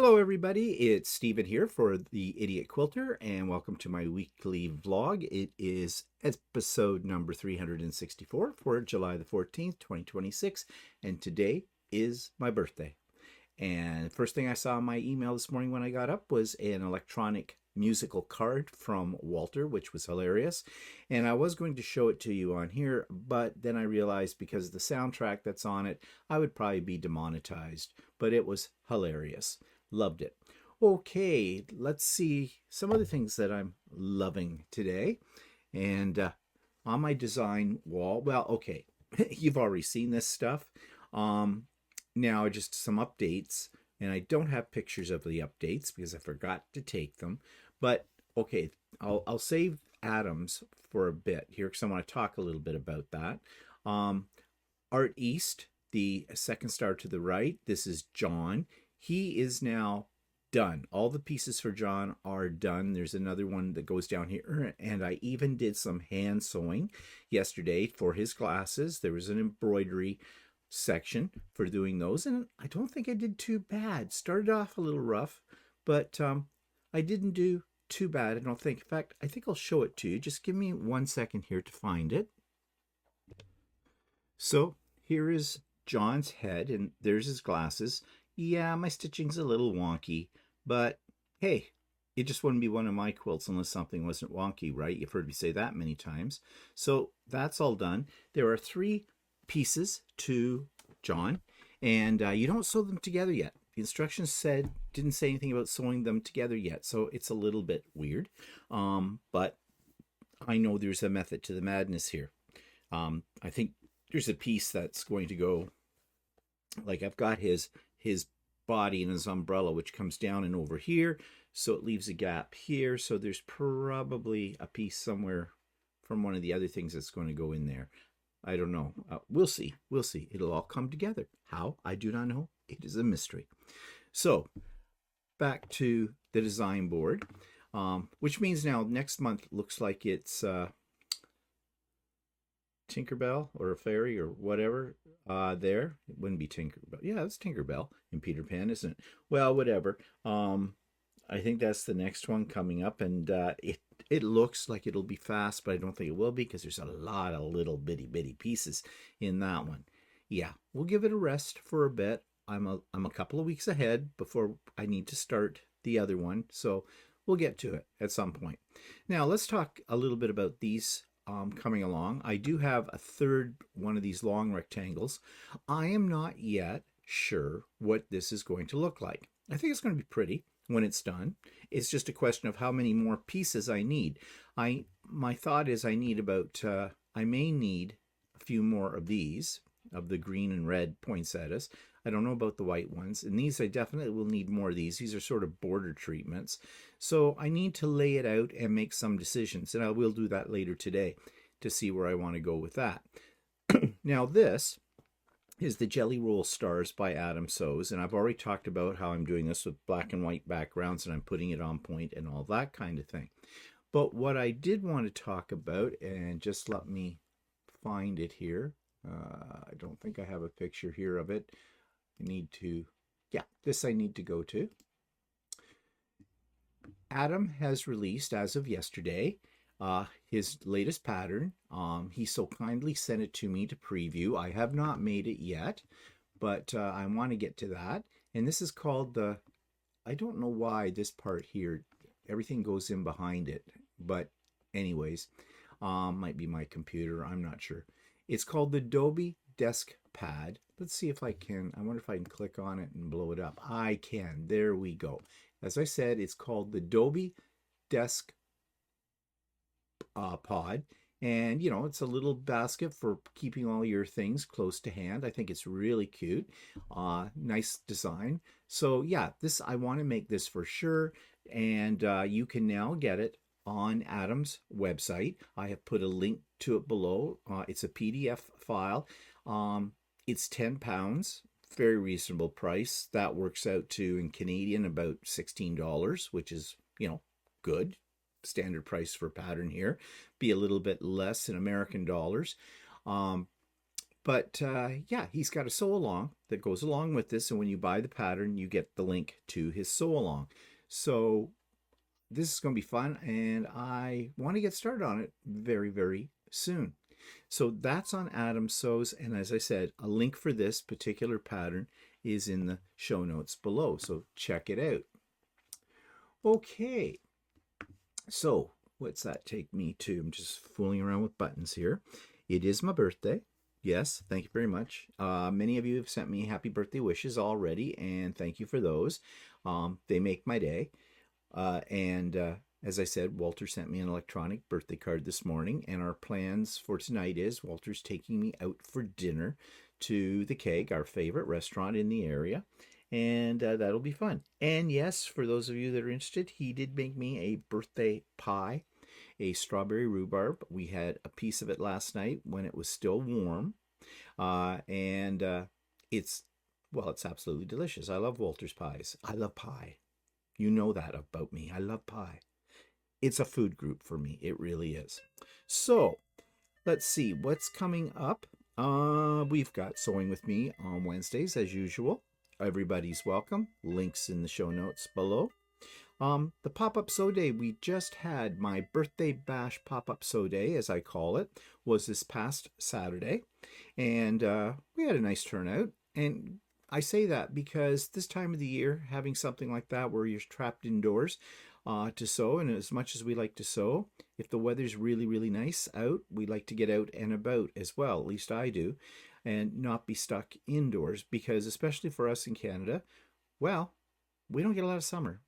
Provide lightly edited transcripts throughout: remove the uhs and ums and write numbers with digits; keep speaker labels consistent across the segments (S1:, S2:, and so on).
S1: Hello everybody, it's Stephen here for the Idiot Quilter and welcome to my weekly vlog. It is episode number 364 for July the 14th, 2026, and today is my birthday. And first thing I saw in my email this morning when I got up was an electronic musical card from Walter, which was hilarious. And I was going to show it to you on here, but then I realized because of the soundtrack that's on it, I would probably be demonetized. But it was hilarious. Loved it. Okay, let's see some other things that I'm loving today. And on my design wall, well, okay, you've already seen this stuff. Now just some updates, and I don't have pictures of the updates because I forgot to take them. But okay, I'll save Adams for a bit here because I want to talk a little bit about that. Art East, the second star to the right, this is John. He is now done. All the pieces for John are done. There's another one that goes down here, and I even did some hand sewing yesterday for his glasses. There was an embroidery section for doing those, and I don't think I did too bad. Started off a little rough, but I didn't do too bad, I don't think. In fact, I think I'll show it to you. Just give me 1 second here to find it. So here is John's head, and there's his glasses. Yeah, my stitching's a little wonky, but hey, it just wouldn't be one of my quilts unless something wasn't wonky, right? You've heard me say that many times. So that's all done. There are 3 pieces to John, and you don't sew them together yet. The instructions didn't say anything about sewing them together yet, so it's a little bit weird. But I know there's a method to the madness here. I think there's a piece that's going to go, like I've got his body and his umbrella, which comes down and over here, so it leaves a gap here. So there's probably a piece somewhere from one of the other things that's going to go in there. I don't know. We'll see. We'll see. It'll all come together. How? I do not know. It is a mystery. So back to the design board, which means now next month looks like it's Tinkerbell or a fairy or whatever there. It wouldn't be Tinkerbell. Yeah, it's Tinkerbell in Peter Pan, isn't it? Well, whatever. I think that's the next one coming up, and it looks like it'll be fast, but I don't think it will be because there's a lot of little bitty pieces in that one. Yeah, we'll give it a rest for a bit. I'm a couple of weeks ahead before I need to start the other one, so we'll get to it at some point. Now let's talk a little bit about these coming along. I do have a third one of these long rectangles. I am not yet sure what this is going to look like. I think it's going to be pretty when it's done. It's just a question of how many more pieces I need. My thought is I need about, I may need a few more of these, of the green and red poinsettias. I don't know about the white ones. And these, I definitely will need more of these. These are sort of border treatments. So I need to lay it out and make some decisions. And I will do that later today to see where I want to go with that. Now this is the Jelly Roll Stars by Adam Sews, and I've already talked about how I'm doing this with black and white backgrounds and I'm putting it on point and all that kind of thing. But what I did want to talk about, and just let me find it here. I don't think I have a picture here of it. I need to, yeah, this I need to go to. Adam has released, as of yesterday, his latest pattern. He so kindly sent it to me to preview. I have not made it yet, but I want to get to that. And this is called the, I don't know why this part here, everything goes in behind it, but anyways, might be my computer, I'm not sure. It's called the Dobby Desk Pad. Let's see if I can, I wonder if I can click on it and blow it up. I can, there we go. As I said, it's called the Dobby Desk Pod, and you know, it's a little basket for keeping all your things close to hand. I think it's really cute. Nice design. So yeah, this, I want to make this for sure, and you can now get it on Adam's website. I have put a link to it below. It's a PDF file. It's £10, very reasonable price. That works out to, in Canadian, about $16, which is, you know, good. Standard price for pattern here. Be a little bit less in American dollars. But yeah, he's got a sew along that goes along with this. And when you buy the pattern, you get the link to his sew along. So this is going to be fun. And I want to get started on it very, very soon. So that's on Adam Sews. And as I said, a link for this particular pattern is in the show notes below. So check it out. Okay. So what's that take me to? I'm just fooling around with buttons here. It is my birthday. Yes, thank you very much. Many of you have sent me happy birthday wishes already, and thank you for those. They make my day. As I said, Walter sent me an electronic birthday card this morning, and our plans for tonight is Walter's taking me out for dinner to the Keg, our favorite restaurant in the area, and that'll be fun. And yes, for those of you that are interested, he did make me a birthday pie, a strawberry rhubarb. We had a piece of it last night when it was still warm, and it's absolutely delicious. I love Walter's pies. I love pie. You know that about me. I love pie. It's a food group for me. It really is. So let's see what's coming up. We've got Sewing with Me on Wednesdays as usual. Everybody's welcome. Links in the show notes below. The pop-up sew day we just had, my birthday bash pop-up sew day, as I call it, was this past Saturday. And we had a nice turnout. And I say that because this time of the year, having something like that where you're trapped indoors to sew, and as much as we like to sew, if the weather's really, really nice out, we like to get out and about as well, at least I do, and not be stuck indoors, because especially for us in Canada, well, we don't get a lot of summer.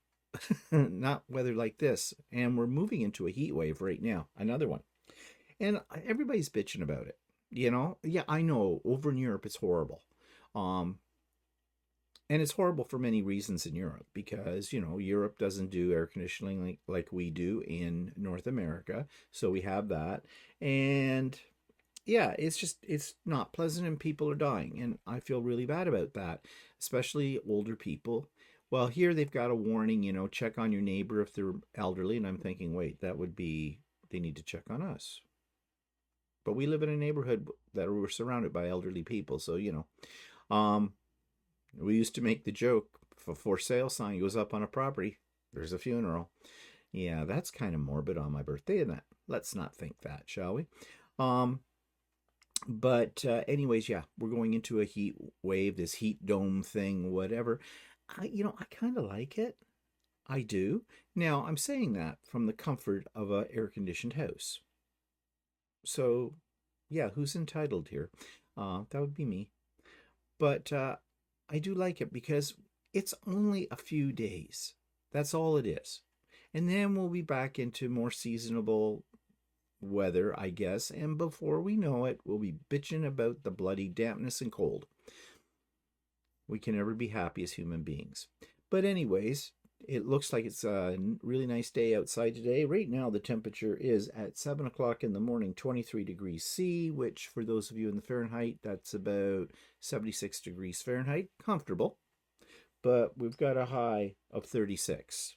S1: Not weather like this. And we're moving into a heat wave right now, another one. And everybody's bitching about it. Yeah, I know over in Europe it's horrible. And it's horrible for many reasons in Europe because, Europe doesn't do air conditioning like we do in North America. So we have that. And yeah, it's not pleasant and people are dying. And I feel really bad about that, especially older people. Well, here they've got a warning, check on your neighbor if they're elderly. And I'm thinking, wait, that would be, they need to check on us. But we live in a neighborhood that we're surrounded by elderly people. So, we used to make the joke, if a for sale sign goes up on a property, there's a funeral. Yeah, that's kind of morbid on my birthday, isn't it? Let's not think that, shall we? But anyways, yeah, we're going into a heat wave, this heat dome thing, whatever. I kind of like it. I do. Now, I'm saying that from the comfort of an air-conditioned house. So, yeah, who's entitled here? That would be me. But I do like it because it's only a few days. That's all it is. And then we'll be back into more seasonable weather, I guess. And before we know it, we'll be bitching about the bloody dampness and cold. We can never be happy as human beings. But anyways, it looks like it's a really nice day outside today. Right now, the temperature is at 7 o'clock in the morning, 23 degrees C, which for those of you in the Fahrenheit, that's about 76 degrees Fahrenheit. Comfortable. But we've got a high of 36.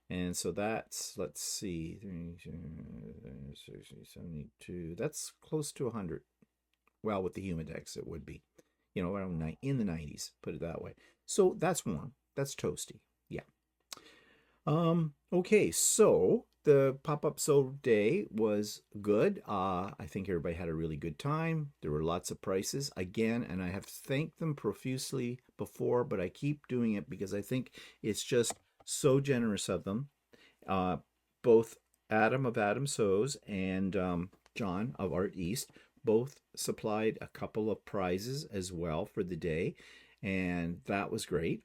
S1: And so that's, let's see, 72, that's close to 100. Well, with the humidex, it would be. Around in the 90s, put it that way. So that's warm. That's toasty. Yeah. Okay, so the pop-up sew day was good. I think everybody had a really good time. There were lots of prices again, and I have thanked them profusely before, but I keep doing it because I think it's just so generous of them. Both Adam of Adam Sews and John of Art East both supplied a couple of prizes as well for the day, and that was great.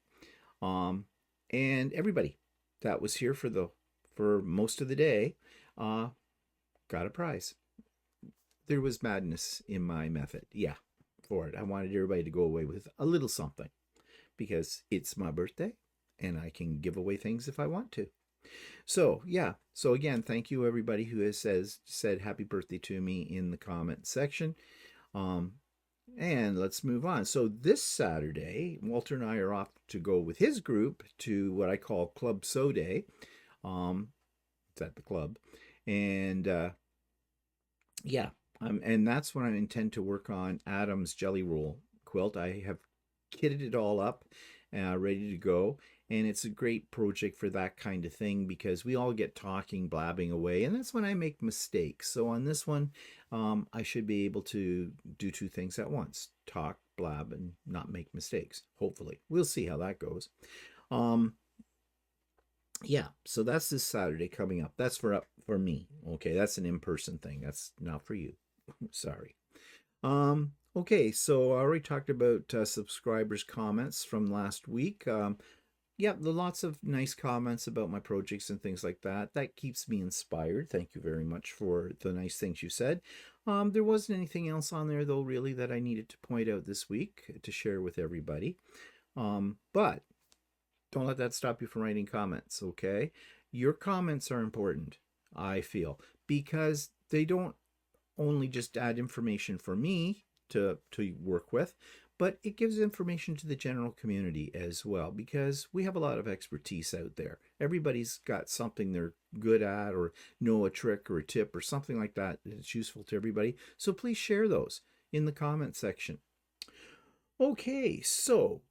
S1: And everybody that was here for most of the day got a prize. There was madness in my method, for it. I wanted everybody to go away with a little something because it's my birthday and I can give away things if I want to. So, yeah. So again, thank you everybody who has said happy birthday to me in the comment section. And let's move on. So this Saturday, Walter and I are off to go with his group to what I call Club Sew Day. It's at the club. And yeah, And that's when I intend to work on Adam's Jelly Roll quilt. I have kitted it all up, ready to go. And it's a great project for that kind of thing because we all get talking, blabbing away, and that's when I make mistakes. So on this one, I should be able to do two things at once: talk, blab, and not make mistakes. Hopefully, we'll see how that goes. Um, yeah, so that's this Saturday coming up. That's for me. Okay, that's an in-person thing. That's not for you. Sorry. Okay, so I already talked about subscribers' comments from last week. Yeah, the lots of nice comments about my projects and things like that. That keeps me inspired. Thank you very much for the nice things you said. There wasn't anything else on there, though, really, that I needed to point out this week to share with everybody. But don't let that stop you from writing comments, okay? Your comments are important, I feel, because they don't only just add information for me to work with, but it gives information to the general community as well, because we have a lot of expertise out there. Everybody's got something they're good at, or know a trick or a tip or something like that that's useful to everybody. So please share those in the comment section. Okay, so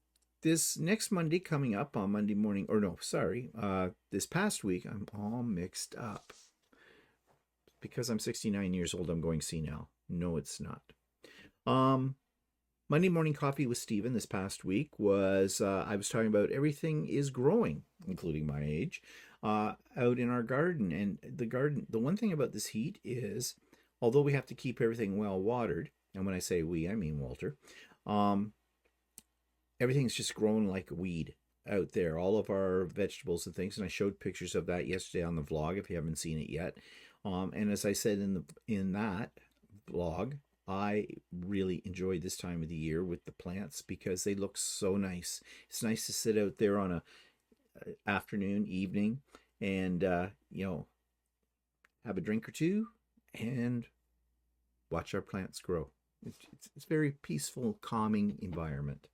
S1: this next Monday coming up on Monday morning, or no, sorry, this past week, I'm all mixed up. Because I'm 69 years old, I'm going senile. No, it's not. Monday morning coffee with Stephen this past week was, I was talking about everything is growing, including my age, out in our garden. And the garden, the one thing about this heat is, although we have to keep everything well watered, and when I say we, I mean Walter, everything's just growing like a weed out there, all of our vegetables and things. And I showed pictures of that yesterday on the vlog if you haven't seen it yet. And as I said in that vlog, I really enjoy this time of the year with the plants because they look so nice. It's nice to sit out there on a afternoon, evening, and have a drink or two and watch our plants grow. It's a very peaceful, calming environment.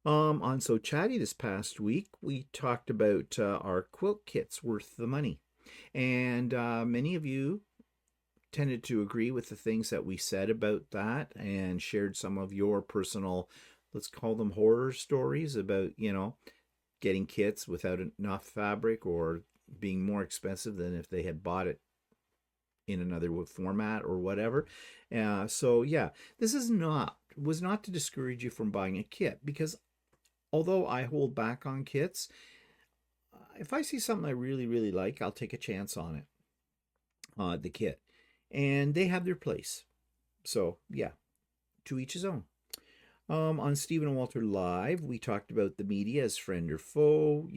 S1: On So Chatty this past week, we talked about our quilt kits worth the money. And many of you tended to agree with the things that we said about that and shared some of your personal, let's call them horror stories about, getting kits without enough fabric or being more expensive than if they had bought it in another format or whatever. So yeah, this was not to discourage you from buying a kit, because although I hold back on kits, if I see something I really, really like, I'll take a chance on it, the kit. And they have their place. So, yeah, to each his own. On Stephen and Walter Live, we talked about the media as friend or foe,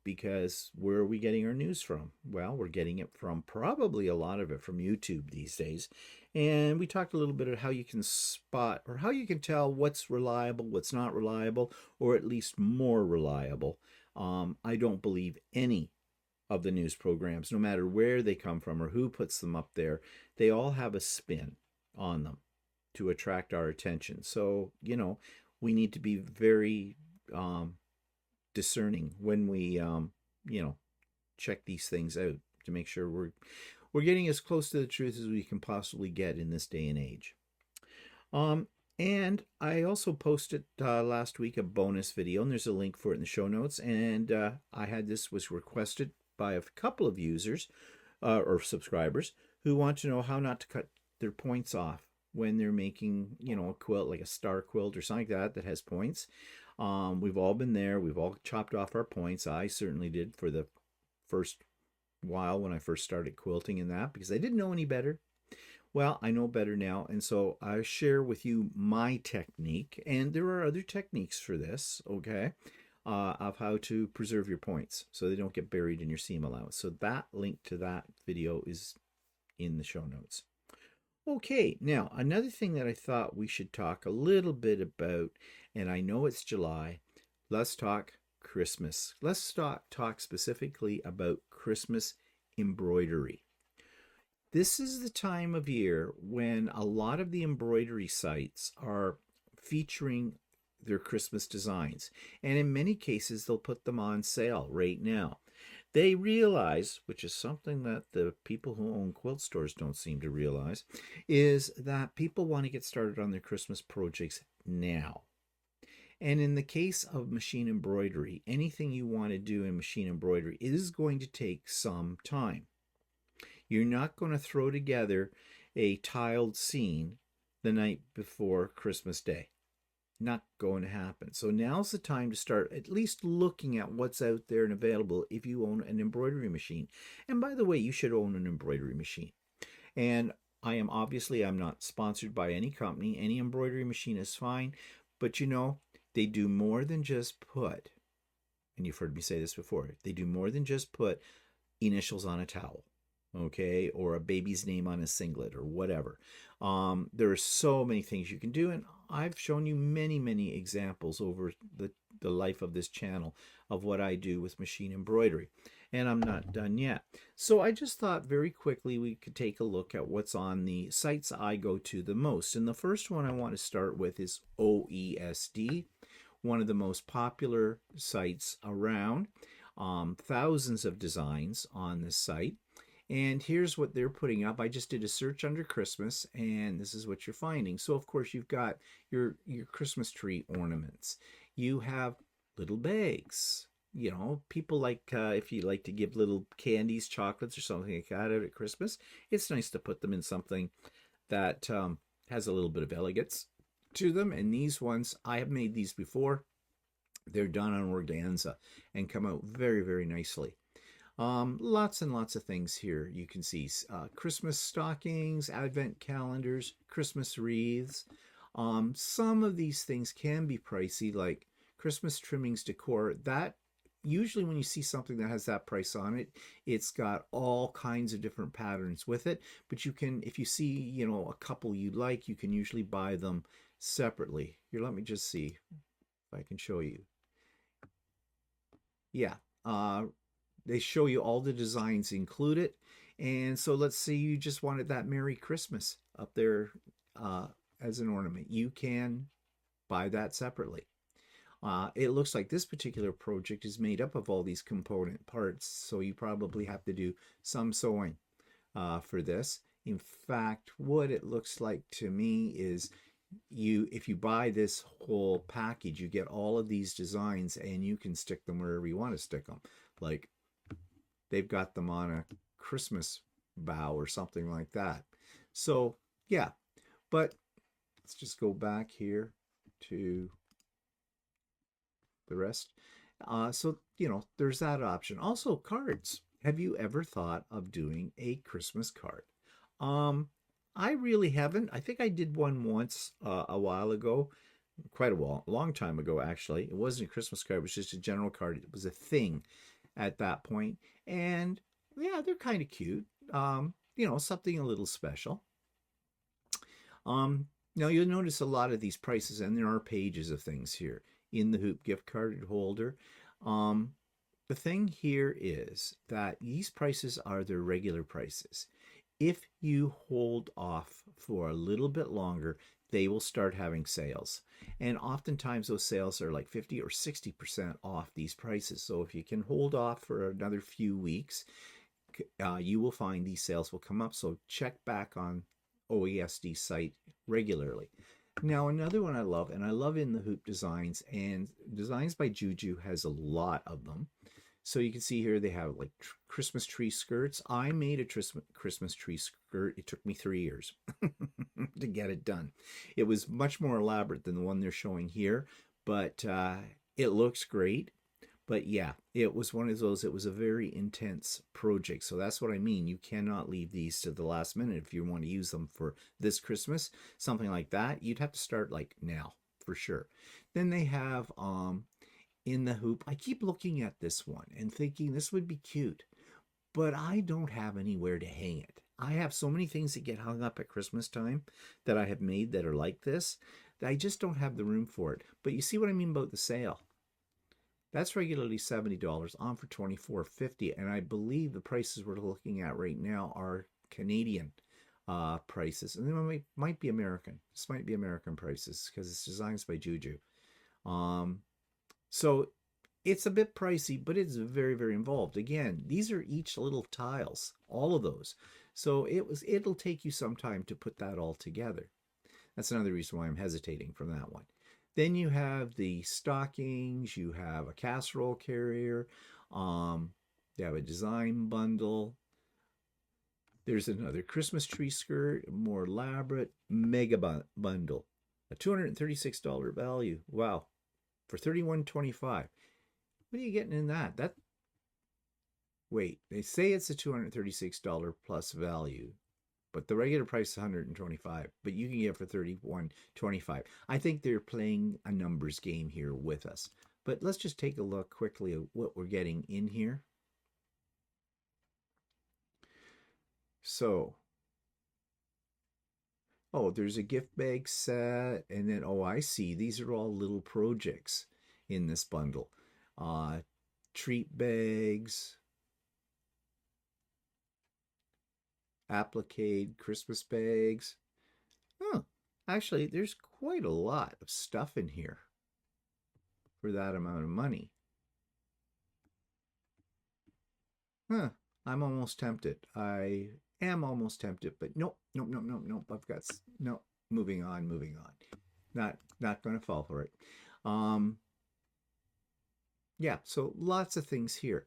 S1: because where are we getting our news from? Well, we're getting it from probably a lot of it from YouTube these days. And we talked a little bit of how you can spot or how you can tell what's reliable, what's not reliable, or at least more reliable. I don't believe any of the news programs, no matter where they come from or who puts them up there. They all have a spin on them to attract our attention. So, we need to be very discerning when we, check these things out to make sure we're getting as close to the truth as we can possibly get in this day and age. And I also posted last week a bonus video, and there's a link for it in the show notes. And this was requested by a couple of users or subscribers who want to know how not to cut their points off when they're making, a quilt like a star quilt or something like that has points. We've all been there. We've all chopped off our points. I certainly did for the first while when I first started quilting and that, because I didn't know any better. Well, I know better now, and so I share with you my technique, and there are other techniques for this, okay, of how to preserve your points so they don't get buried in your seam allowance. So that link to that video is in the show notes. Okay, now another thing that I thought we should talk a little bit about, and I know it's July, let's talk Christmas. Let's talk specifically about Christmas embroidery. This is the time of year when a lot of the embroidery sites are featuring their Christmas designs. And in many cases, they'll put them on sale right now. They realize, which is something that the people who own quilt stores don't seem to realize, is that people want to get started on their Christmas projects now. And in the case of machine embroidery, anything you want to do in machine embroidery is going to take some time. You're not going to throw together a tiled scene the night before Christmas Day. Not going to happen. So now's the time to start at least looking at what's out there and available if you own an embroidery machine. And by the way, you should own an embroidery machine. And I'm not sponsored by any company. Any embroidery machine is fine. But they do more than just put, and you've heard me say this before, they do more than just put initials on a towel, okay, or a baby's name on a singlet or whatever. There are so many things you can do, and I've shown you many examples over the life of this channel of what I do with machine embroidery, and I'm not done yet. So I just thought very quickly we could take a look at what's on the sites I go to the most. And the first one I want to start with is OESD, one of the most popular sites around. Thousands of designs on this site. And here's what they're putting up. I just did a search under Christmas, and this is what you're finding. So, of course, you've got your Christmas tree ornaments. You have little bags. People like, if you like to give little candies, chocolates, or something like that out at Christmas, it's nice to put them in something that has a little bit of elegance to them. And these ones, I have made these before. They're done on organza and come out very nicely. Lots and lots of things here. You can see Christmas stockings, advent calendars, Christmas wreaths. Some of these things can be pricey, like Christmas trimmings decor. That usually when you see something that has that price on it, it's got all kinds of different patterns with it. But you can, if you see, a couple you like, you can usually buy them separately. Here, let me just see if I can show you. Yeah, they show you all the designs included. And so let's say you just wanted that Merry Christmas up there as an ornament. You can buy that separately. It looks like this particular project is made up of all these component parts, so you probably have to do some sewing for this. In fact, what it looks like to me is if you buy this whole package, you get all of these designs and you can stick them wherever you want to stick them. Like they've got them on a Christmas bough or something like that. So yeah, but let's just go back here to the rest. So there's that option. Also, cards. Have you ever thought of doing a Christmas card? I really haven't. I think I did one once a while ago, quite a long time ago, actually. It wasn't a Christmas card, it was just a general card. It was a thing at that point. And yeah, they're kind of cute. Something a little special. Now you'll notice a lot of these prices, and there are pages of things here in the Hoop gift card holder. The thing here is that these prices are their regular prices. If you hold off for a little bit longer, they will start having sales. And oftentimes those sales are like 50 or 60% off these prices. So if you can hold off for another few weeks, you will find these sales will come up. So check back on OESD site regularly. Now, another one I love, and I love In the Hoop designs, and Designs by Juju has a lot of them. So you can see here they have like Christmas tree skirts. I made a Christmas tree skirt. It took me 3 years to get it done. It was much more elaborate than the one they're showing here, but it looks great. But yeah, it was one of those, it was a very intense project. So that's what I mean. You cannot leave these to the last minute if you want to use them for this Christmas, something like that. You'd have to start like now for sure. Then they have In the Hoop. I keep looking at this one and thinking this would be cute, but I don't have anywhere to hang it. I have so many things that get hung up at Christmas time that I have made that are like this that I just don't have the room for it. But you see what I mean about the sale. That's regularly $70, on for $24.50, and I believe the prices we're looking at right now are Canadian prices, and they might be American. This might be American prices because it's Designs by Juju. So It's a bit pricey, but it's very, very involved. Again, these are each little tiles, all of those. So it'll take you some time to put that all together. That's another reason why I'm hesitating from that one. Then you have the stockings, you have a casserole carrier, um, you have a design bundle. There's another Christmas tree skirt, a more elaborate mega bundle, a $236 value. Wow, for $31.25. What are you getting in that? Wait, they say it's a $236 plus value, but the regular price is $125, but you can get it for $31.25. I think they're playing a numbers game here with us. But let's just take a look quickly at what we're getting in here. So, oh, there's a gift bag set, and then, oh, I see. These are all little projects in this bundle. Treat bags, applique Christmas bags. Oh, actually, there's quite a lot of stuff in here for that amount of money. Huh, I'm almost tempted. I am almost tempted, but nope, nope, nope, nope, nope. I've got, no, moving on, moving on. Not going to fall for it. Yeah, so lots of things here.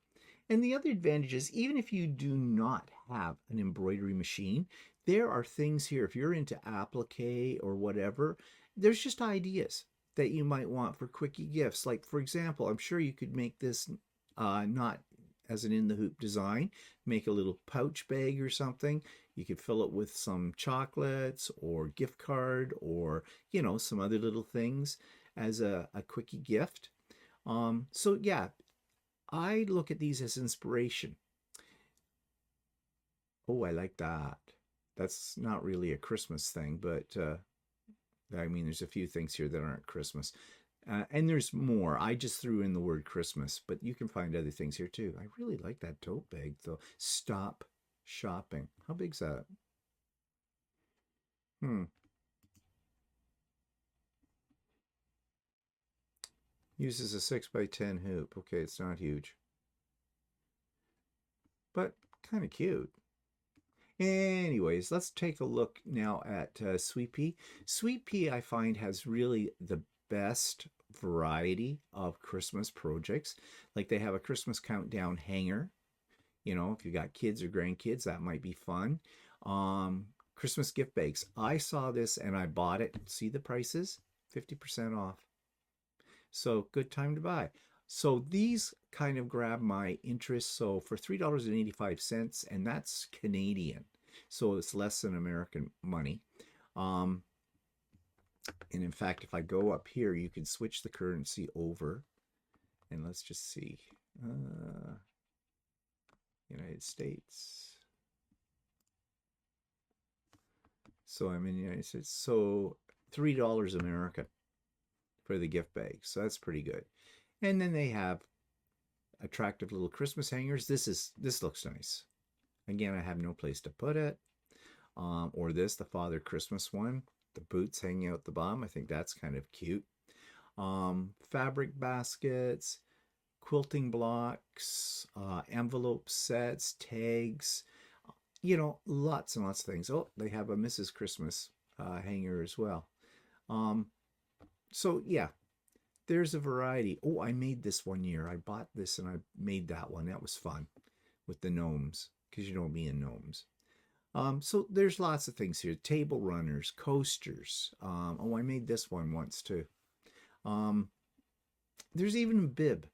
S1: And the other advantage is, even if you do not have an embroidery machine, there are things here. If you're into applique or whatever, there's just ideas that you might want for quickie gifts. Like, for example, I'm sure you could make this not as an in the hoop design, make a little pouch bag or something. You could fill it with some chocolates or gift card or, some other little things as a quickie gift. So yeah, I look at these as inspiration. Oh, I like that. That's not really a Christmas thing, but I mean, there's a few things here that aren't Christmas. And there's more. I just threw in the word Christmas, but you can find other things here too. I really like that tote bag though. Stop shopping. How big's that? Hmm. Uses a 6x10 hoop. Okay, it's not huge, but kind of cute. Anyways, let's take a look now at Sweet Pea. Sweet Pea, I find, has really the best variety of Christmas projects. Like, they have a Christmas countdown hanger. If you got kids or grandkids, that might be fun. Christmas gift bags. I saw this and I bought it. See the prices? 50% off. So good time to buy. So these kind of grab my interest. So for $3.85, and that's Canadian, so it's less than American money. And in fact, if I go up here, you can switch the currency over. And let's just see. United States. So I'm in the United States. So $3 American for the gift bag. So that's pretty good. And then they have attractive little Christmas hangers. This looks nice. Again, I have no place to put it. Or this, the Father Christmas one, the boots hanging out the bottom. I think that's kind of cute. Fabric baskets, quilting blocks, envelope sets, tags, lots and lots of things. Oh, they have a Mrs. Christmas hanger as well. So yeah, there's a variety. Oh, I made this one year. I bought this and I made that one. That was fun with the gnomes, because you know me and gnomes. So there's lots of things here. Table runners, coasters. Oh, I made this one once too. There's even a bib.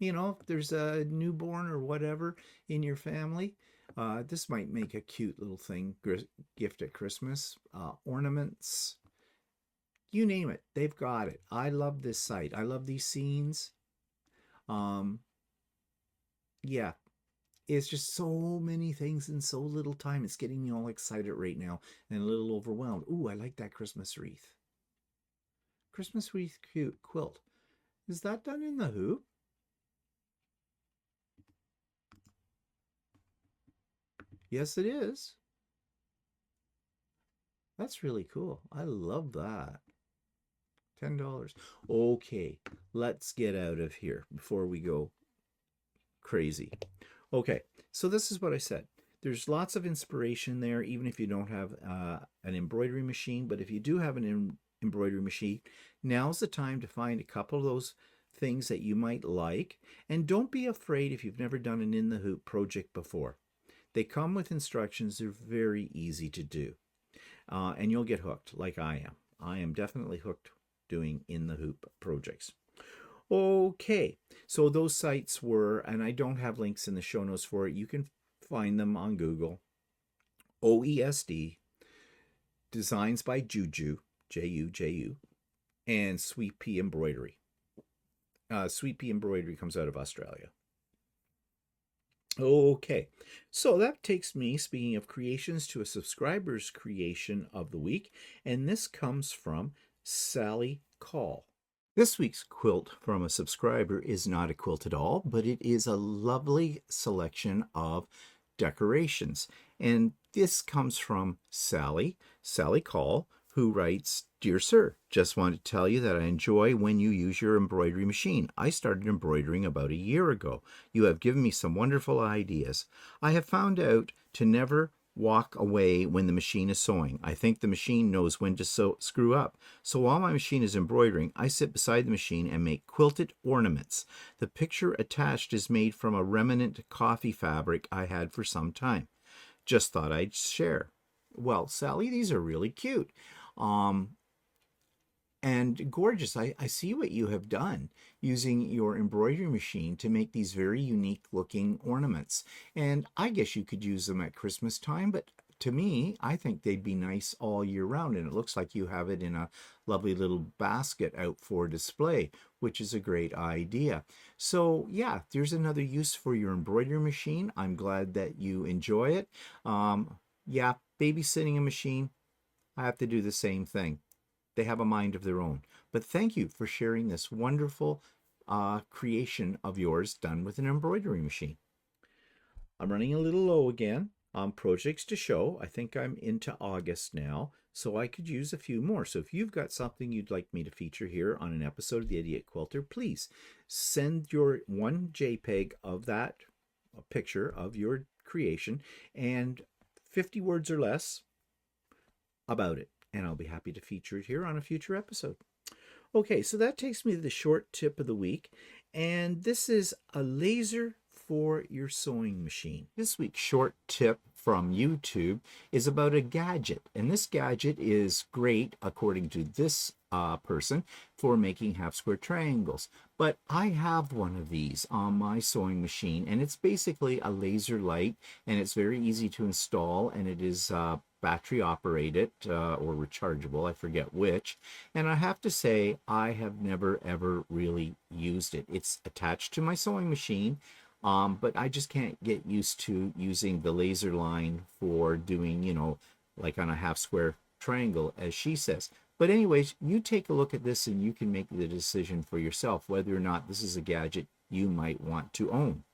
S1: If there's a newborn or whatever in your family, this might make a cute little thing, gift at Christmas. Ornaments, you name it, they've got it. I love this site. I love these scenes. Yeah, it's just so many things in so little time. It's getting me all excited right now and a little overwhelmed. Ooh, I like that Christmas wreath. Christmas wreath cute quilt. Is that done in the hoop? Yes, it is. That's really cool. I love that. $10. Okay, let's get out of here before we go crazy. Okay, so this is what I said. There's lots of inspiration there, even if you don't have an embroidery machine. But if you do have an embroidery machine, now's the time to find a couple of those things that you might like. And don't be afraid if you've never done an in the hoop project before. They come with instructions. They're very easy to do. And you'll get hooked like I am. I am definitely hooked doing in the hoop projects. Okay, so those sites were, and I don't have links in the show notes for it. You can find them on Google. OESD, Designs by Juju, Juju, and Sweet Pea Embroidery. Sweet Pea Embroidery comes out of Australia. Okay, so that takes me, speaking of creations, to a subscriber's creation of the week, and this comes from Sally Call. This week's quilt from a subscriber is not a quilt at all, but it is a lovely selection of decorations. And this comes from Sally Call, who writes, "Dear Sir, just want to tell you that I enjoy when you use your embroidery machine. I started embroidering about a year ago. You have given me some wonderful ideas. I have found out to never walk away when the machine is sewing. I think the machine knows when to screw up. So while my machine is embroidering, I sit beside the machine and make quilted ornaments. The picture attached is made from a remnant coffee fabric I had for some time. Just thought I'd share." Well, Sally, these are really cute. And gorgeous. I see what you have done using your embroidery machine to make these very unique looking ornaments. And I guess you could use them at Christmas time, but to me, I think they'd be nice all year round. And it looks like you have it in a lovely little basket out for display, which is a great idea. So yeah, there's another use for your embroidery machine. I'm glad that you enjoy it. Yeah, babysitting a machine, I have to do the same thing. They have a mind of their own. But thank you for sharing this wonderful creation of yours done with an embroidery machine. I'm running a little low again on projects to show. I think I'm into August now, so I could use a few more. So if you've got something you'd like me to feature here on an episode of the Idiot Quilter, please send your one JPEG of that picture of your creation and 50 words or less about it, and I'll be happy to feature it here on a future episode. Okay, so that takes me to the short tip of the week, and this is a laser for your sewing machine. This week's short tip from YouTube is about a gadget, and this gadget is great, according to this person, for making half square triangles. But I have one of these on my sewing machine, and it's basically a laser light, and it's very easy to install, and it is battery operated or rechargeable, I forget which. And I have to say, I have never ever really used it. It's attached to my sewing machine, but I just can't get used to using the laser line for doing, you know, like on a half square triangle, as she says. But anyways, you take a look at this and you can make the decision for yourself whether or not this is a gadget you might want to own.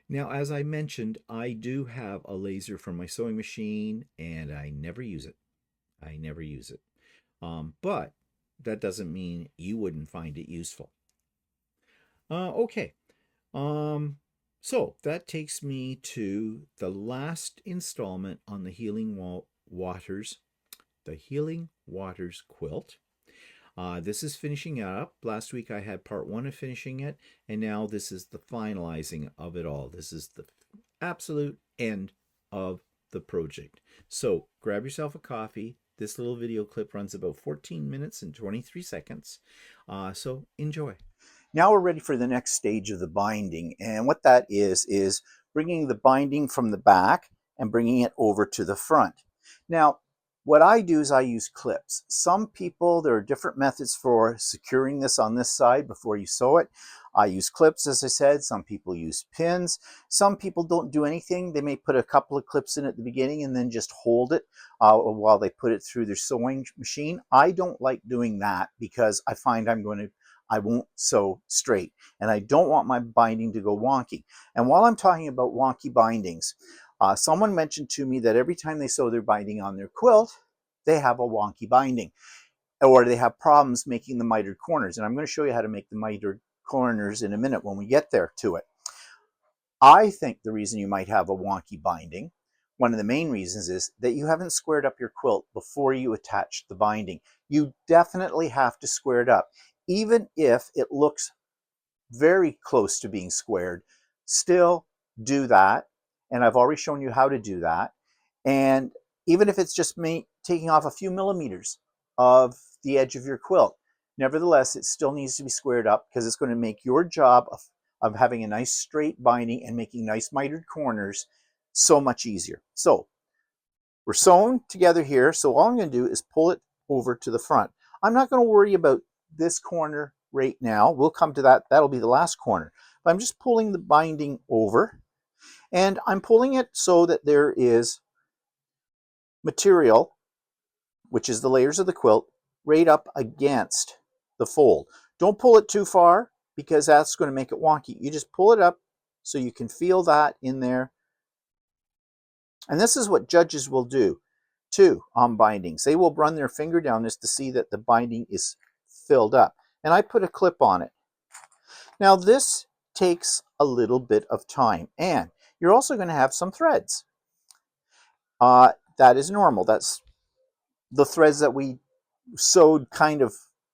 S1: Now, as I mentioned, I do have a laser from my sewing machine, and I never use it. I never use it. But that doesn't mean you wouldn't find it useful. Okay. So that takes me to the last installment on the Healing Waters quilt. This is finishing up. Last week I had part 1 of finishing it, and now this is the finalizing of it all. This is the absolute end of the project. So grab yourself a coffee. This little video clip runs about 14 minutes and 23 seconds. So enjoy.
S2: Now we're ready for the next stage of the binding, and what that is bringing the binding from the back and bringing it over to the front. Now, what I do is I use clips. Some people, there are different methods for securing this on this side before you sew it. I use clips, as I said. Some people use pins. Some people don't do anything. They may put a couple of clips in at the beginning and then just hold it while they put it through their sewing machine. I don't like doing that because I find I won't sew straight, and I don't want my binding to go wonky. And while I'm talking about wonky bindings, someone mentioned to me that every time they sew their binding on their quilt, they have a wonky binding. or they have problems making the mitered corners. And I'm going to show you how to make the mitered corners in a minute when we get there to it. I think the reason you might have a wonky binding, one of the main reasons, is that you haven't squared up your quilt before you attach the binding. You definitely have to square it up. Even if it looks very close to being squared, still do that. And I've already shown you how to do that. And even if it's just taking off a few millimeters of the edge of your quilt, nevertheless, it still needs to be squared up because it's going to make your job of having a nice straight binding and making nice mitered corners so much easier. So we're sewn together here. So all I'm going to do is pull it over to the front. I'm not going to worry about this corner right now. We'll come to that. That'll be the last corner. But I'm just pulling the binding over, and I'm pulling it so that there is material, which is the layers of the quilt, right up against the fold. Don't pull it too far because that's going to make it wonky. You just pull it up so you can feel that in there. And this is what judges will do too on bindings. They will run their finger down this to see that the binding is filled up. And I put a clip on it. Now this takes a little bit of time, and you're also going to have some threads. That is normal. That's the threads that we sewed kind of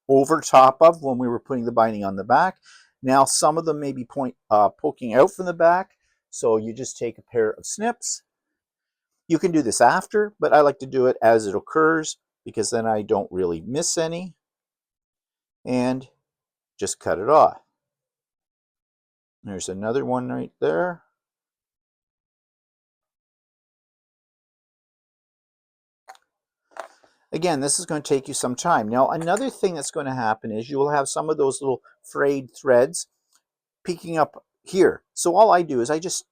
S2: over top of when we were putting the binding on the back. Now some of them may be poking out from the back, so you just take a pair of snips. You can do this after, but I like to do it as it occurs because then I don't really miss any, and just cut it off. There's another one right there. Again, this is going to take you some time. Now, another thing that's going to happen is you will have some of those little frayed threads peeking up here. So all I do is I just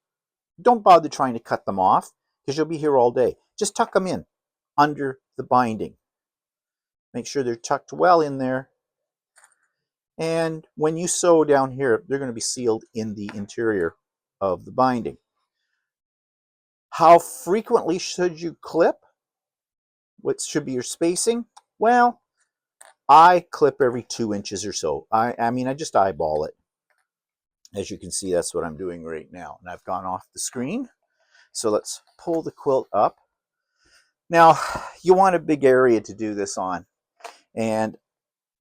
S2: don't bother trying to cut them off because you'll be here all day. Just tuck them in under the binding. Make sure they're tucked well in there. And when you sew down here, they're going to be sealed in the interior of the binding. How frequently should you clip? What should be your spacing? Well, I clip every 2 inches or so. I mean, I just eyeball it. As you can see, that's what I'm doing right now. And I've gone off the screen. So let's pull the quilt up. Now, you want a big area to do this on. And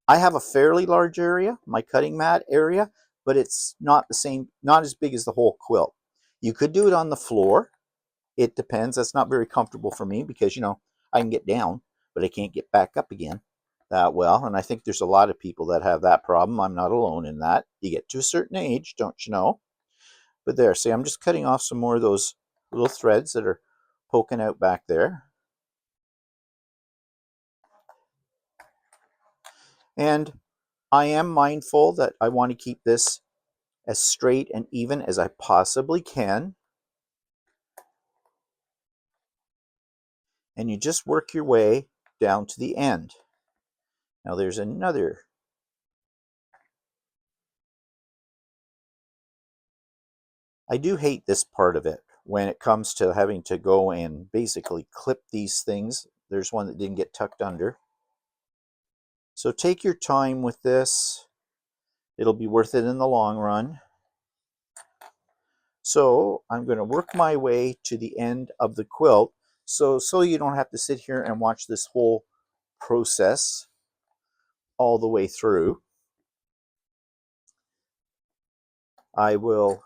S2: I have a fairly large area, my cutting mat area, but it's not the same, not as big as the whole quilt. You could do it on the floor. It depends. That's not very comfortable for me because, you know, I can get down, but I can't get back up again that well. And I think there's a lot of people that have that problem. I'm not alone in that. You get to a certain age, don't you know? But there, see, I'm just cutting off some more of those little threads that are poking out back there. And I am mindful that I want to keep this as straight and even as I possibly can. And you just work your way down to the end. Now there's another. I do hate this part of it when it comes to having to go and basically clip these things. There's one that didn't get tucked under. So take your time with this. It'll be worth it in the long run. So I'm going to work my way to the end of the quilt so you don't have to sit here and watch this whole process all the way through. I will,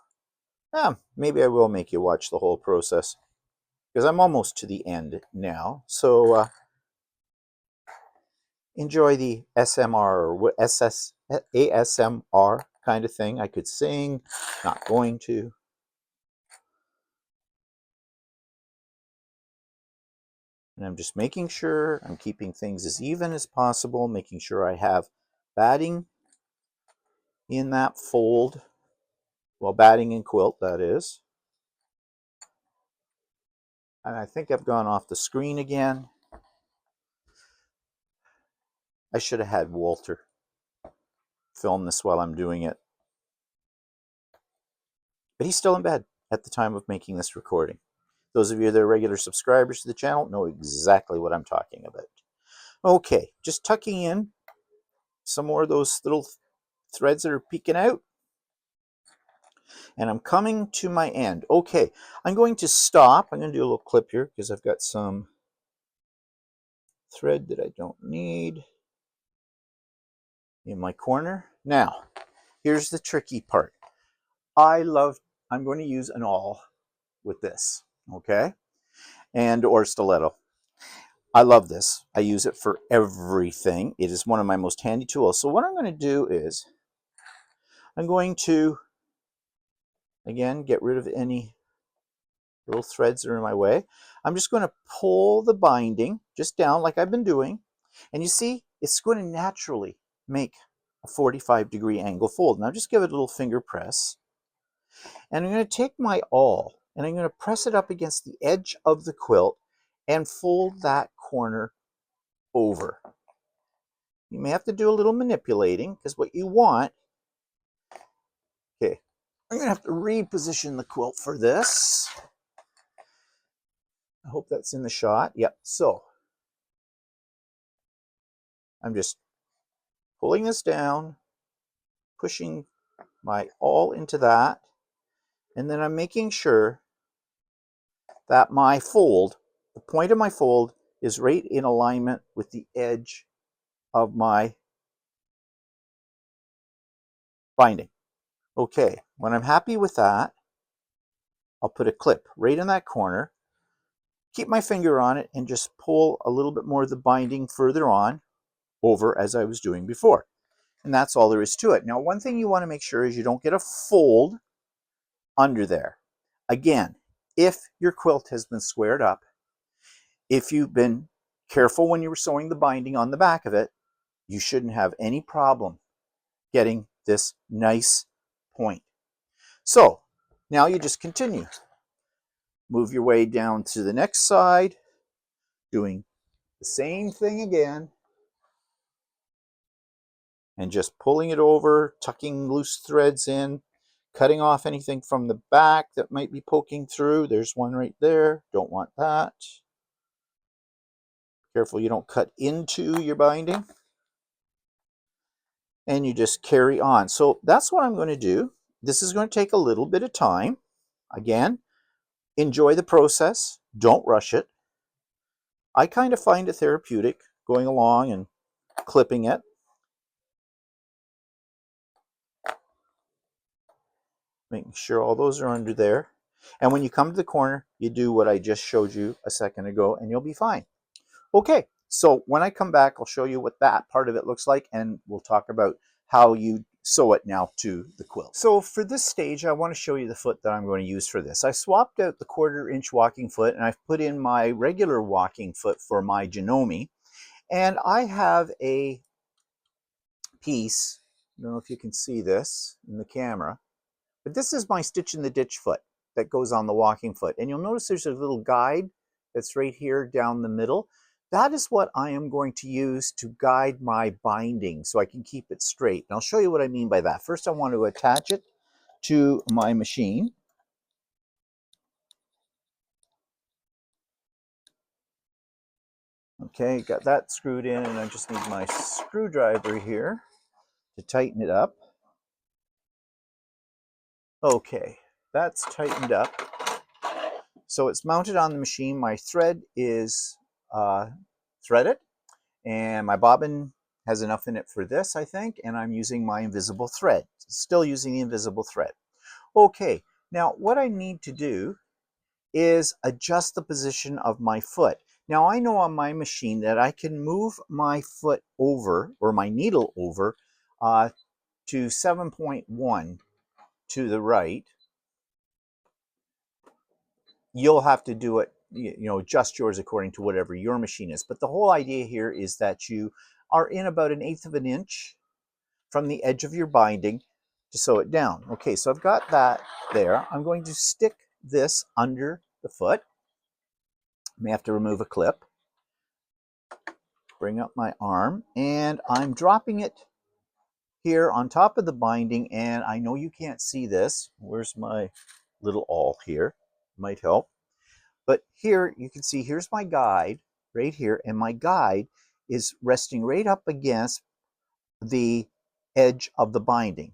S2: maybe I will make you watch the whole process because I'm almost to the end now. So enjoy the SMR or ASMR kind of thing. I could sing, not going to. And I'm just making sure I'm keeping things as even as possible, making sure I have batting in that fold. Well, batting and quilt, that is. And I think I've gone off the screen again. I should have had Walter film this while I'm doing it. But he's still in bed at the time of making this recording. Those of you that are regular subscribers to the channel know exactly what I'm talking about. Okay, just tucking in some more of those little threads that are peeking out. And I'm coming to my end. Okay, I'm going to stop. I'm going to do a little clip here because I've got some thread that I don't need in my corner. Now, here's the tricky part. I'm going to use an awl with this, okay? And or stiletto. I love this. I use it for everything. It is one of my most handy tools. So what I'm going to do is I'm going to, again, get rid of any little threads that are in my way. I'm just going to pull the binding just down like I've been doing. And you see, it's going to naturally make a 45-degree angle fold. Now just give it a little finger press. And I'm going to take my awl and I'm going to press it up against the edge of the quilt and fold that corner over. You may have to do a little manipulating because what you want, okay, I'm going to have to reposition the quilt for this. I hope that's in the shot. Yep, so I'm just pulling this down, pushing my awl into that, and then I'm making sure that my fold, the point of my fold, is right in alignment with the edge of my binding. Okay, when I'm happy with that, I'll put a clip right in that corner, keep my finger on it, and just pull a little bit more of the binding further on over as I was doing before. And that's all there is to it. Now, one thing you want to make sure is you don't get a fold under there. Again, if your quilt has been squared up, if you've been careful when you were sewing the binding on the back of it, you shouldn't have any problem getting this nice point. So now you just continue. Move your way down to the next side, doing the same thing again, and just pulling it over, tucking loose threads in, cutting off anything from the back that might be poking through. There's one right there. Don't want that. Careful you don't cut into your binding. And you just carry on. So that's what I'm going to do. This is going to take a little bit of time. Again, enjoy the process. Don't rush it. I kind of find it therapeutic going along and clipping it. Making sure all those are under there. And when you come to the corner, you do what I just showed you a second ago and you'll be fine. Okay, so when I come back, I'll show you what that part of it looks like and we'll talk about how you sew it now to the quilt. So for this stage, I want to show you the foot that I'm going to use for this. I swapped out the 1/4 inch walking foot and I've put in my regular walking foot for my Janome. And I have a piece, I don't know if you can see this in the camera, but this is my stitch in the ditch foot that goes on the walking foot. And you'll notice there's a little guide that's right here down the middle. That is what I am going to use to guide my binding so I can keep it straight. And I'll show you what I mean by that. First, I want to attach it to my machine. Okay, got that screwed in, and I just need my screwdriver here to tighten it up. Okay, that's tightened up. So it's mounted on the machine. My thread is threaded, and my bobbin has enough in it for this, I think, and I'm using my invisible thread. Still using the invisible thread. Okay, now what I need to do is adjust the position of my foot. Now I know on my machine that I can move my foot over, or my needle over, to 7.1 to the right. You'll have to do it, adjust yours according to whatever your machine is. But the whole idea here is that you are in about 1/8 of an inch from the edge of your binding to sew it down. Okay, so I've got that there. I'm going to stick this under the foot. I may have to remove a clip. Bring up my arm, and I'm dropping it here on top of the binding, and I know you can't see this. Where's my little awl here? Might help. But here you can see, here's my guide right here, and my guide is resting right up against the edge of the binding,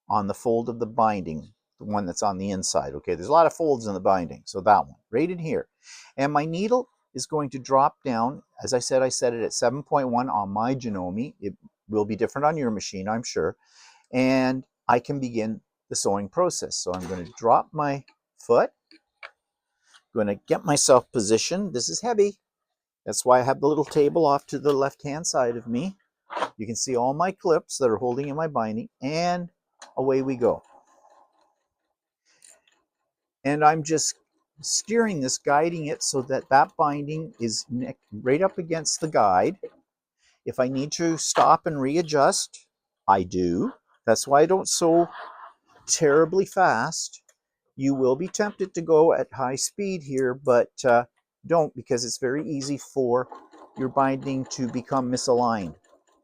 S2: on the fold of the binding, the one that's on the inside. Okay, there's a lot of folds in the binding, so that one, right in here. And my needle is going to drop down. As I said it at 7.1 on my Janome. It will be different on your machine, I'm sure. And I can begin the sewing process. So I'm going to drop my foot. I'm going to get myself positioned. This is heavy. That's why I have the little table off to the left-hand side of me. You can see all my clips that are holding in my binding, and away we go. And I'm just steering this, guiding it so that that binding is right up against the guide. If I need to stop and readjust, I do. That's why I don't sew terribly fast. You will be tempted to go at high speed here, but don't, because it's very easy for your binding to become misaligned,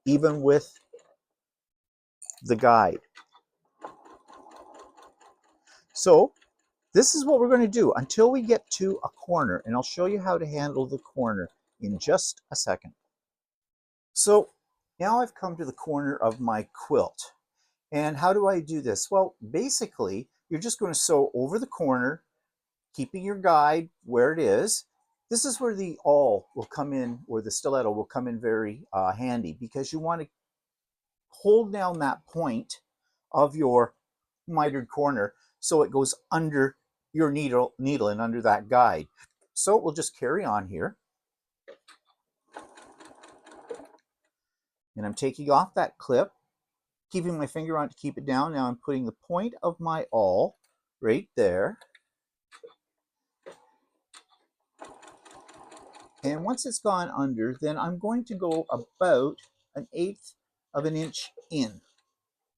S2: even with the guide. So this is what we're going to do until we get to a corner, and I'll show you how to handle the corner in just a second. So now I've come to the corner of my quilt. And how do I do this? Well, basically, you're just going to sew over the corner, keeping your guide where it is. This is where the awl will come in, or the stiletto will come in very handy, because you want to hold down that point of your mitered corner so it goes under your needle and under that guide. So we'll just carry on here. And I'm taking off that clip, keeping my finger on it to keep it down. Now I'm putting the point of my awl right there. And once it's gone under, then I'm going to go about 1/8 of an inch in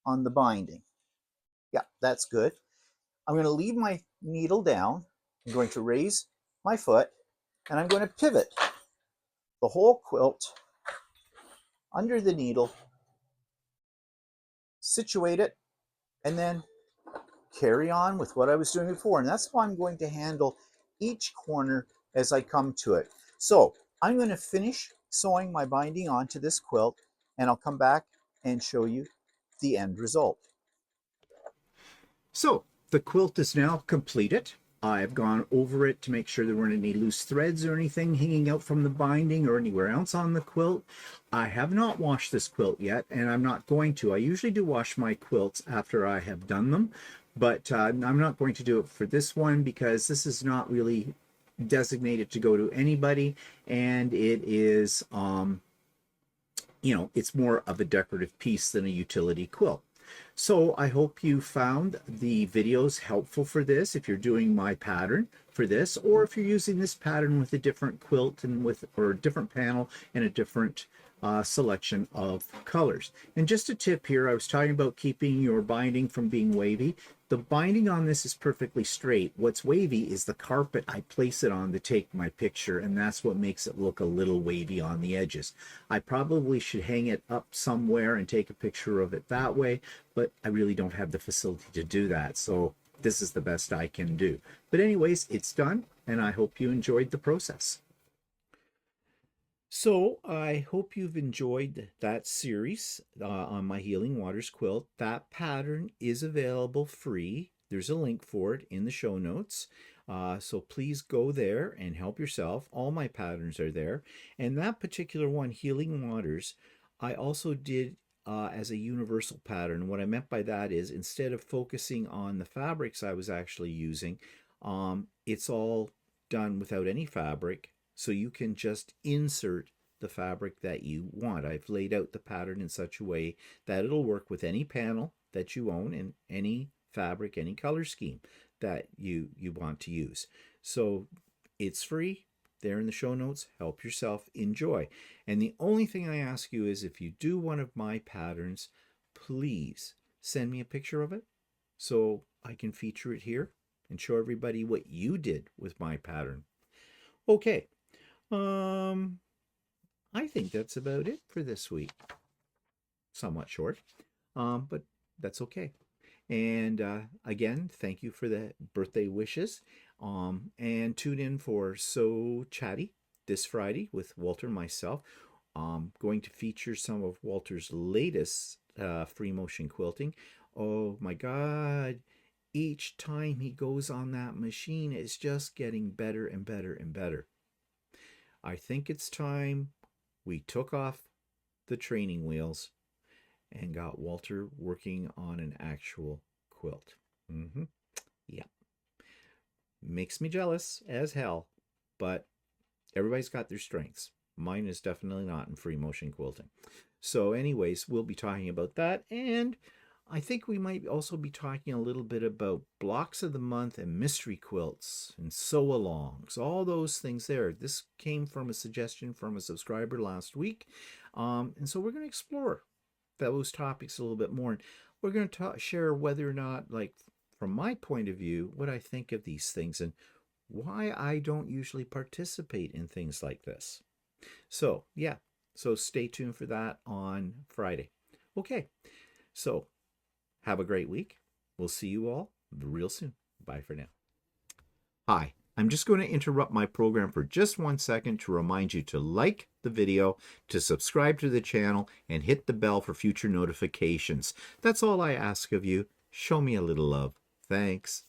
S2: on the binding. Yeah, that's good. I'm going to leave my needle down. I'm going to raise my foot, and I'm going to pivot the whole quilt under the needle, situate it, and then carry on with what I was doing before. And that's how I'm going to handle each corner as I come to it. So I'm going to finish sewing my binding onto this quilt, and I'll come back and show you the end result.
S1: So the quilt is now completed. I've gone over it to make sure there weren't any loose threads or anything hanging out from the binding or anywhere else on the quilt. I have not washed this quilt yet, and I'm not going to. I usually do wash my quilts after I have done them, but I'm not going to do it for this one because this is not really designated to go to anybody, and it is, it's more of a decorative piece than a utility quilt. So I hope you found the videos helpful for this if you're doing my pattern for this, or if you're using this pattern with a different quilt and or a different panel and a different selection of colors. And just a tip here, I was talking about keeping your binding from being wavy. The binding on this is perfectly straight. What's wavy is the carpet I place it on to take my picture, and that's what makes it look a little wavy on the edges. I probably should hang it up somewhere and take a picture of it that way, but I really don't have the facility to do that, so this is the best I can do. But anyways, it's done, and I hope you enjoyed the process. So I hope you've enjoyed that series on my Healing Waters quilt. That pattern is available free. There's a link for it in the show notes. So please go there and help yourself. All my patterns are there. And that particular one, Healing Waters, I also did as a universal pattern. What I meant by that is instead of focusing on the fabrics I was actually using, it's all done without any fabric. So you can just insert the fabric that you want. I've laid out the pattern in such a way that it'll work with any panel that you own and any fabric, any color scheme that you want to use. So it's free. There in the show notes. Help yourself. Enjoy. And the only thing I ask you is if you do one of my patterns, please send me a picture of it so I can feature it here and show everybody what you did with my pattern. Okay. I think that's about it for this week. Somewhat short, but that's okay. And again, thank you for the birthday wishes. And tune in for So Chatty this Friday with Walter and myself. Going to feature some of Walter's latest free motion quilting. Oh my God. Each time he goes on that machine, it's just getting better and better and better. I think it's time we took off the training wheels and got Walter working on an actual quilt. Yeah. Makes me jealous as hell, but everybody's got their strengths. Mine is definitely not in free motion quilting. So anyways, we'll be talking about that, and I think we might also be talking a little bit about blocks of the month and mystery quilts and sew-alongs, all those things there. This came from a suggestion from a subscriber last week, and so we're going to explore those topics a little bit more. And we're going to share whether or not, like, from my point of view, what I think of these things and why I don't usually participate in things like this. So, yeah, so stay tuned for that on Friday. Okay, so have a great week. We'll see you all real soon. Bye for now. Hi, I'm just going to interrupt my program for just 1 second to remind you to like the video, to subscribe to the channel, and hit the bell for future notifications. That's all I ask of you. Show me a little love. Thanks.